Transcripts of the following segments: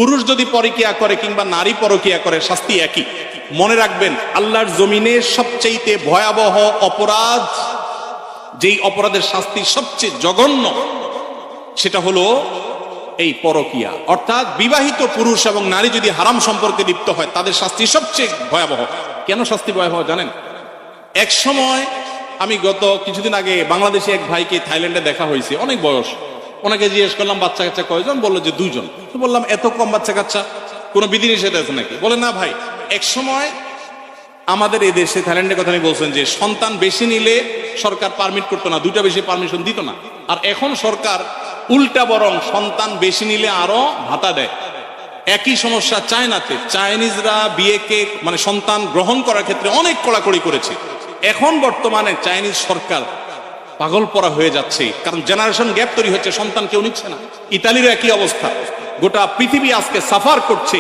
পুরুষ যদি পরকীয়া করে কিংবা নারী পরকীয়া করে শাস্তি একই। মনে রাখবেন, আল্লাহর জমিনে সবচেয়ে ভয়াবহ অপরাধ, যেই অপরাধের শাস্তি সবচেয়ে জঘন্য, সেটা হলো এই পরকীয়া। অর্থাৎ বিবাহিত পুরুষ এবং নারী যদি হারাম সম্পর্কে লিপ্ত হয় তাদের শাস্তি সবচেয়ে ভয়াবহ। কেন শাস্তি ভয়াবহ জানেন? এক সময় আমি গত কিছুদিন আগে বাংলাদেশি এক ভাইকে থাইল্যান্ডে দেখা হয়েছে, অনেক বয়স। ওনাকে জিজ্ঞেস করলাম বাচ্চা কাচ্চা কয়জন, বললো যে 2 জন। তো বললাম এত কম বাচ্চা কাচ্চা, কোনো বিধিনিষেধ আছে নাকি? বলে না ভাই, এক সময় আমাদের এই দেশে, থাইল্যান্ডের কথা আমি বলছেন, যে সন্তান বেশি নিলে সরকার পারমিট করতো না, 2টা বেশি পারমিশন দিত না। আর এখন সরকার উল্টা, বরং সন্তান বেশি নিলে আরো ভাতা দেয়। একই সমস্যা চায়নাতে। চাইনিজরা বিয়েকে মানে সন্তান গ্রহণ করার ক্ষেত্রে অনেক কড়াকড়ি করেছে। এখন বর্তমানে চাইনিজ সরকার পাগল পরা হয়ে যাচ্ছে, কারণ জেনারেশন গ্যাপ তৈরি হচ্ছে, সন্তান কেউ নিচ্ছে না। ইতালির একই অবস্থা। গোটা পৃথিবী আজকে সাফার করছে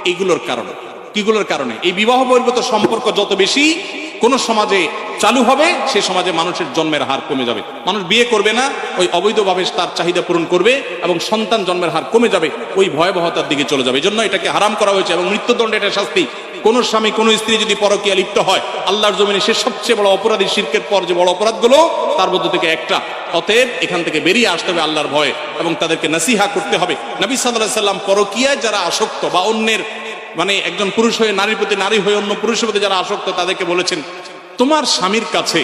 এইগুলোর কারণে। কিগুলোর কারণে? এই বিবাহ বহির্ভূত সম্পর্ক যত বেশি কোন সমাজে চালু হবে, সে সমাজে মানুষের জন্মের হার কমে যাবে। মানুষ বিয়ে করবে না, ওই অবৈধভাবে তার চাহিদা পূরণ করবে এবং সন্তান জন্মের হার কমে যাবে, ওই ভয়াবহতার দিকে চলে যাবে। এই জন্য এটাকে হারাম করা হয়েছে এবং মৃত্যুদণ্ড এটা শাস্তি। কোন স্বামী কোন স্ত্রী যদি পরকীয়া লিপ্ত হয়, আল্লাহর জমিনে সে সবচেয়ে বড় অপরাধী। শিরকের পর যে বড় অপরাধগুলো, তার মধ্যে থেকে একটা। অতএব এখান থেকে বেরিয়ে আসতে হবে আল্লাহর ভয়ে এবং তাদেরকে নসিহা করতে হবে। নবী সাল্লাল্লাহু আলাইহি সাল্লাম পরকীয়ায় যারা আসক্ত বা অন্যের মানে একজন পুরুষ হয়ে নারীর প্রতি, নারী হয়ে অন্য পুরুষের প্রতি যারা আসক্ত, তাদেরকে বলেছেন তোমার স্বামীর কাছে,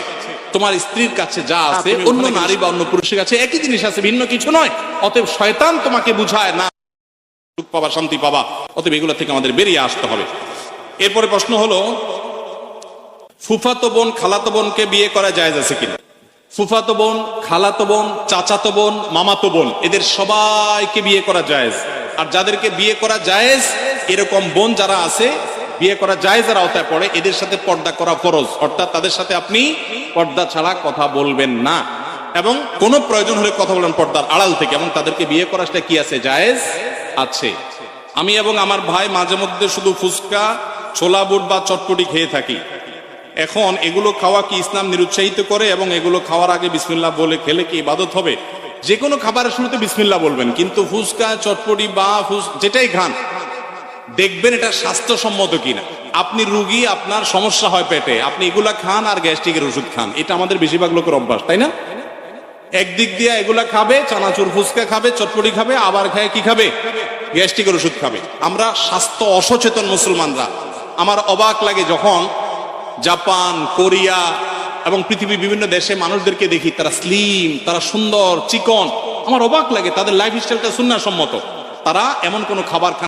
তোমার স্ত্রীর কাছে যা আছে অন্য নারী বা অন্য পুরুষের কাছে একই জিনিস আছে, ভিন্ন কিছু নয়। অতএব শয়তান তোমাকে বুঝায় না, সুখ পাবা, শান্তি পাবা। অতএব এগুলো থেকে আমাদের বেরিয়ে আসতে হবে। এরপরে প্রশ্ন হলো, ফুফাতো বোন খালাতো বোনকে বিয়ে করা জায়েজ আছে কিনা? ফুফাতো বোন, খালাতো বোন, চাচাতো বোন, মামাতো বোন, এদের সবাইকে বিয়ে করা জায়েজ। আর যাদেরকে বিয়ে করা জায়েজ, এরকম বোন যারা আছে, বিয়ে করা জায়েজের আওতায় পড়ে, এদের সাথে পর্দা করা ফরজ। অর্থাৎ তাদের সাথে আপনি পর্দা ছাড়া কথা বলবেন না, এবং কোন প্রয়োজন হলে কথা বলবেন পর্দার আড়াল থেকে, এবং তাদেরকে বিয়ে করাটা কি আছে? জায়েজ আছে। আমি এবং আমার ভাই মাঝে মধ্যে শুধু ফুচকা, ছোলা বুট বা চটপটি খেয়ে থাকি। এখন এগুলো খাওয়া কি ইসলাম নিরুৎসাহিত করে? এবং এগুলো খাওয়ার আগে বিসমিল্লাহ বলে খেলে কি ইবাদত হবে? যে কোনো খাবারের শুরুতে বিসমিল্লাহ বলবেন, কিন্তু ফুচকা, চটপটি বা যেটাই খান, দেখবেন এটা স্বাস্থ্যসম্মত কিনা। আপনি রুগী, আপনার সমস্যা হয় পেটে, আপনি এগুলা খান আর গ্যাস্ট্রিকের ওষুধ খান। এটা আমাদের বেশিরভাগ লোকের অভ্যাস, তাই না? একদিক দিয়ে এগুলা খাবে, চানাচুর ফুচকা খাবে, চটপটি খাবে, আবার খায় কি খাবে? গ্যাস্ট্রিকের ওষুধ খাবে। আমরা স্বাস্থ্য অসচেতন মুসলমানরা। আমার অবাক লাগে যখন জাপান, কোরিয়া এবং পৃথিবীর বিভিন্ন দেশে মানুষদেরকে দেখি, তারা স্লিম, তারা সুন্দর, চিকন। আমার অবাক লাগে, তাদের লাইফ স্টাইলটা সুন্নাহসম্মত। তারা এমন কোনো খাবার খান